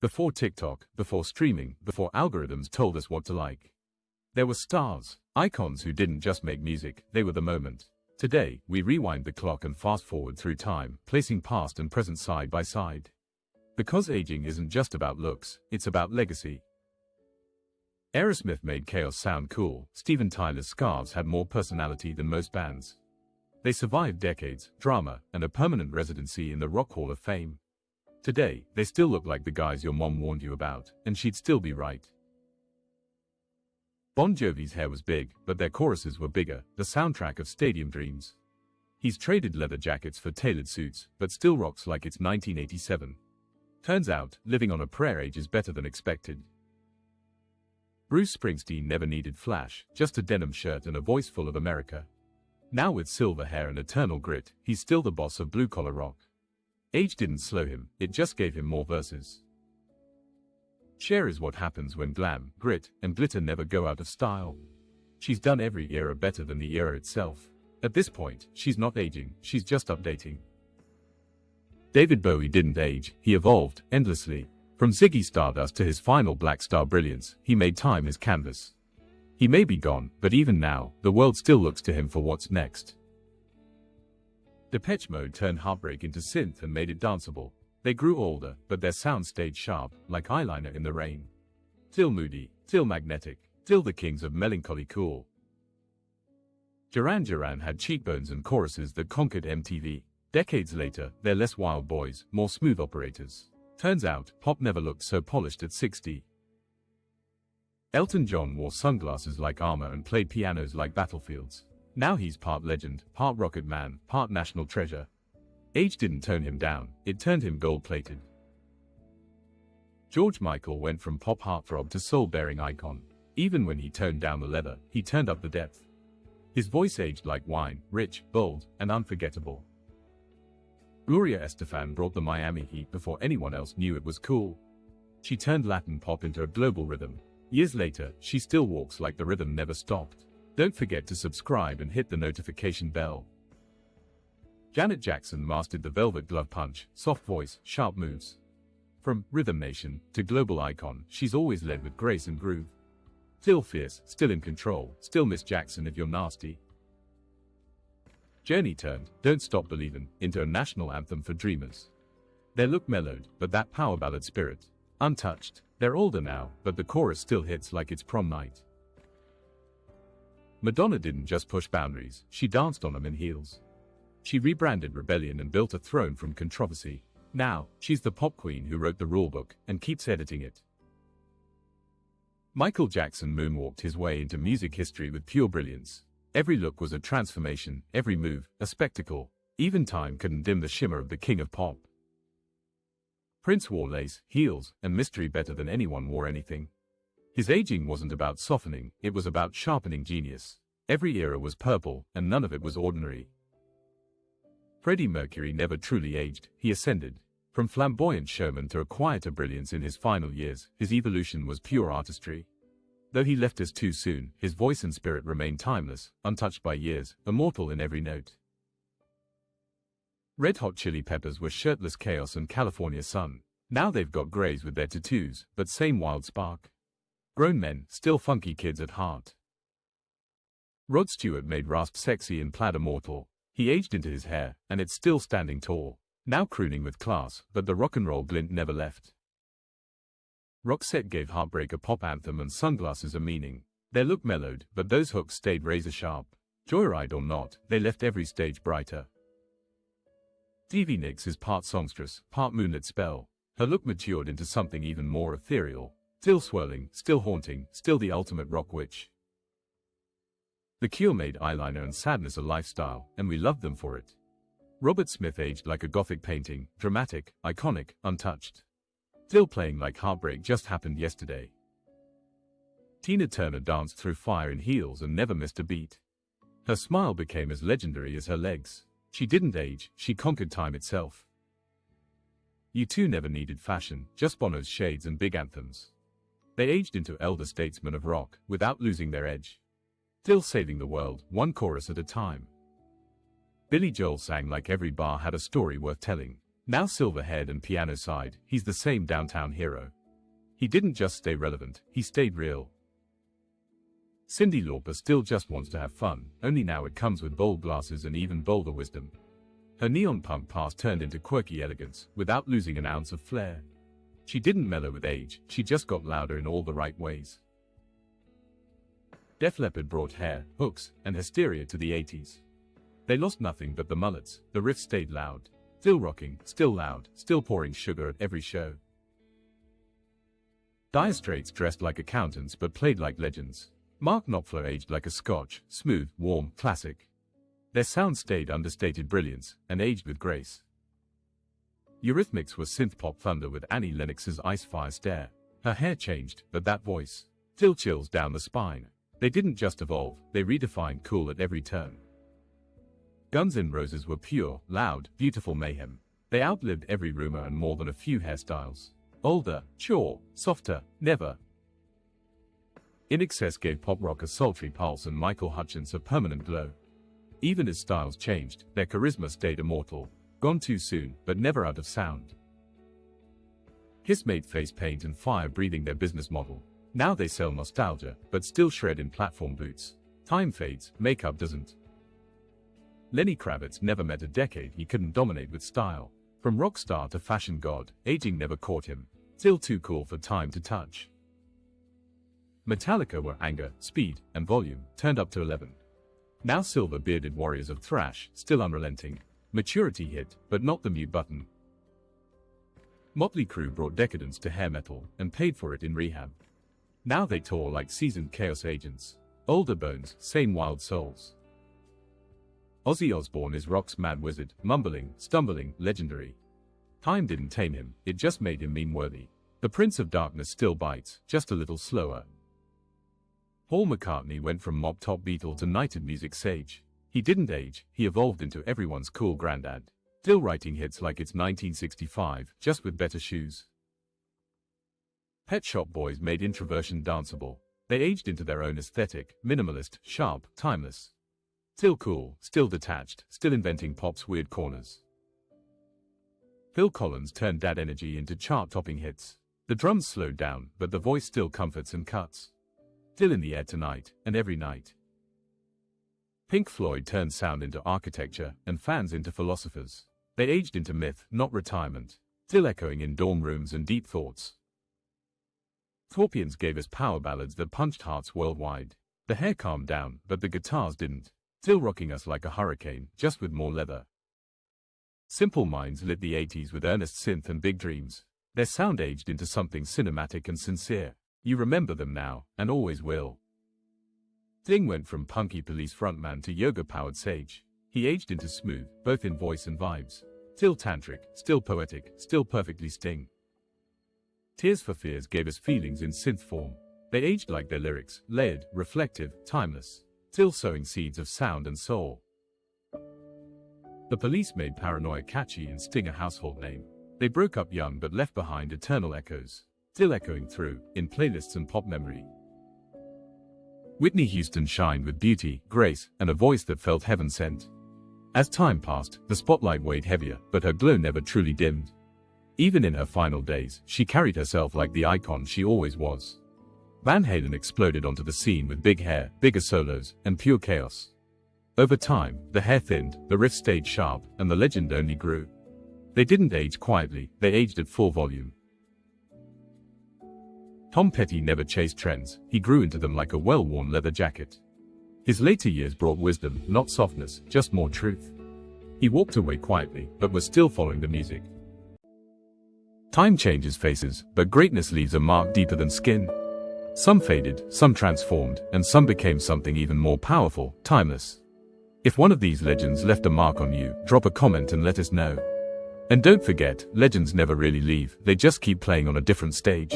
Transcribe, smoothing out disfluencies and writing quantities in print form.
Before TikTok, before streaming, before algorithms told us what to like. There were stars, icons who didn't just make music, they were the moment. Today, we rewind the clock and fast forward through time, placing past and present side by side. Because aging isn't just about looks, it's about legacy. Aerosmith made chaos sound cool. Steven Tyler's scarves had more personality than most bands. They survived decades, drama, and a permanent residency in the Rock Hall of Fame. Today, they still look like the guys your mom warned you about, and she'd still be right. Bon Jovi's hair was big, but their choruses were bigger, the soundtrack of stadium dreams. He's traded leather jackets for tailored suits, but still rocks like it's 1987. Turns out, living on a prayer age is better than expected. Bruce Springsteen never needed flash, just a denim shirt and a voice full of America. Now with silver hair and eternal grit, he's still the boss of blue-collar rock. Age didn't slow him, it just gave him more verses. Cher is what happens when glam, grit, and glitter never go out of style. She's done every era better than the era itself. At this point, she's not aging, she's just updating. David Bowie didn't age, he evolved, endlessly. From Ziggy Stardust to his final Black Star brilliance, he made time his canvas. He may be gone, but even now, the world still looks to him for what's next. Depeche Mode turned heartbreak into synth and made it danceable. They grew older, but their sound stayed sharp, like eyeliner in the rain. Still moody, still magnetic, still the kings of melancholy cool. Duran Duran had cheekbones and choruses that conquered MTV. Decades later, they're less wild boys, more smooth operators. Turns out, pop never looked so polished at 60. Elton John wore sunglasses like armor and played pianos like battlefields. Now he's part legend, part rocket man, part national treasure. Age didn't tone him down, it turned him gold-plated. George Michael went from pop heartthrob to soul-bearing icon. Even when he toned down the leather, he turned up the depth. His voice aged like wine, rich, bold, and unforgettable. Gloria Estefan brought the Miami Heat before anyone else knew it was cool. She turned Latin pop into a global rhythm. Years later, she still walks like the rhythm never stopped. Don't forget to subscribe and hit the notification bell. Janet Jackson mastered the velvet glove punch, soft voice, sharp moves. From Rhythm Nation to global icon, she's always led with grace and groove. Still fierce, still in control, still Miss Jackson if you're nasty. Journey turned Don't Stop Believin' into a national anthem for dreamers. Their look mellowed, but that power ballad spirit, untouched. They're older now, but the chorus still hits like it's prom night. Madonna didn't just push boundaries, she danced on them in heels. She rebranded rebellion and built a throne from controversy. Now, she's the pop queen who wrote the rulebook and keeps editing it. Michael Jackson moonwalked his way into music history with pure brilliance. Every look was a transformation, every move, a spectacle. Even time couldn't dim the shimmer of the king of pop. Prince wore lace, heels, and mystery better than anyone wore anything. His aging wasn't about softening, it was about sharpening genius. Every era was purple, and none of it was ordinary. Freddie Mercury never truly aged, he ascended. From flamboyant showman to a quieter brilliance in his final years, his evolution was pure artistry. Though he left us too soon, his voice and spirit remained timeless, untouched by years, immortal in every note. Red Hot Chili Peppers were shirtless chaos and California sun. Now they've got grays with their tattoos, but same wild spark. Grown men, still funky kids at heart. Rod Stewart made rasp sexy and plaid immortal. He aged into his hair, and it's still standing tall. Now crooning with class, but the rock and roll glint never left. Roxette gave Heartbreak a pop anthem and Sunglasses a meaning. Their look mellowed, but those hooks stayed razor sharp. Joyride or not, they left every stage brighter. Stevie Nicks is part songstress, part moonlit spell. Her look matured into something even more ethereal. Still swirling, still haunting, still the ultimate rock witch. The Cure made eyeliner and sadness a lifestyle, and we loved them for it. Robert Smith aged like a gothic painting, dramatic, iconic, untouched. Still playing like heartbreak just happened yesterday. Tina Turner danced through fire in heels and never missed a beat. Her smile became as legendary as her legs. She didn't age, she conquered time itself. U2 never needed fashion, just Bono's shades and big anthems. They aged into elder statesmen of rock, without losing their edge. Still saving the world, one chorus at a time. Billy Joel sang like every bar had a story worth telling. Now silver-haired and piano-side, he's the same downtown hero. He didn't just stay relevant, he stayed real. Cyndi Lauper still just wants to have fun, only now it comes with bold glasses and even bolder wisdom. Her neon punk past turned into quirky elegance, without losing an ounce of flair. She didn't mellow with age, she just got louder in all the right ways. Def Leppard brought hair, hooks, and hysteria to the 80s. They lost nothing but the mullets, the riffs stayed loud. Still rocking, still loud, still pouring sugar at every show. Dire Straits dressed like accountants but played like legends. Mark Knopfler aged like a Scotch, smooth, warm, classic. Their sound stayed understated brilliance, and aged with grace. Eurythmics was synth-pop thunder with Annie Lennox's ice-fire stare. Her hair changed, but that voice still chills down the spine. They didn't just evolve, they redefined cool at every turn. Guns N' Roses were pure, loud, beautiful mayhem. They outlived every rumor and more than a few hairstyles. Older, sure, softer, never. INXS gave pop rock a sultry pulse and Michael Hutchence a permanent glow. Even as styles changed, their charisma stayed immortal. Gone too soon, but never out of sound. Kiss made face paint and fire breathing their business model. Now they sell nostalgia, but still shred in platform boots. Time fades, makeup doesn't. Lenny Kravitz never met a decade he couldn't dominate with style. From rock star to fashion god, aging never caught him. Still too cool for time to touch. Metallica were anger, speed, and volume, turned up to 11. Now silver-bearded warriors of thrash, still unrelenting. Maturity hit, but not the mute button. Motley Crue brought decadence to hair metal, and paid for it in rehab. Now they tour like seasoned chaos agents. Older bones, same wild souls. Ozzy Osbourne is rock's mad wizard, mumbling, stumbling, legendary. Time didn't tame him, it just made him meme-worthy. The Prince of Darkness still bites, just a little slower. Paul McCartney went from mop-top Beatle to knighted music sage. He didn't age, he evolved into everyone's cool granddad. Still writing hits like it's 1965, just with better shoes. Pet Shop Boys made introversion danceable. They aged into their own aesthetic, minimalist, sharp, timeless. Still cool, still detached, still inventing pop's weird corners. Phil Collins turned dad energy into chart-topping hits. The drums slowed down, but the voice still comforts and cuts. Still in the air tonight, and every night. Pink Floyd turned sound into architecture, and fans into philosophers. They aged into myth, not retirement. Still echoing in dorm rooms and deep thoughts. Scorpions gave us power ballads that punched hearts worldwide. The hair calmed down, but the guitars didn't. Still rocking us like a hurricane, just with more leather. Simple Minds lit the 80s with earnest synth and big dreams. Their sound aged into something cinematic and sincere. You remember them now, and always will. Sting went from punky Police frontman to yoga-powered sage. He aged into smooth, both in voice and vibes. Still tantric, still poetic, still perfectly Sting. Tears for Fears gave us feelings in synth form. They aged like their lyrics, layered, reflective, timeless. Still sowing seeds of sound and soul. The Police made Paranoia catchy and Sting a household name. They broke up young but left behind eternal echoes. Still echoing through, in playlists and pop memory. Whitney Houston shined with beauty, grace, and a voice that felt heaven-sent. As time passed, the spotlight weighed heavier, but her glow never truly dimmed. Even in her final days, she carried herself like the icon she always was. Van Halen exploded onto the scene with big hair, bigger solos, and pure chaos. Over time, the hair thinned, the riff stayed sharp, and the legend only grew. They didn't age quietly, they aged at full volume. Tom Petty never chased trends, he grew into them like a well-worn leather jacket. His later years brought wisdom, not softness, just more truth. He walked away quietly, but was still following the music. Time changes faces, but greatness leaves a mark deeper than skin. Some faded, some transformed, and some became something even more powerful, timeless. If one of these legends left a mark on you, drop a comment and let us know. And don't forget, legends never really leave, they just keep playing on a different stage.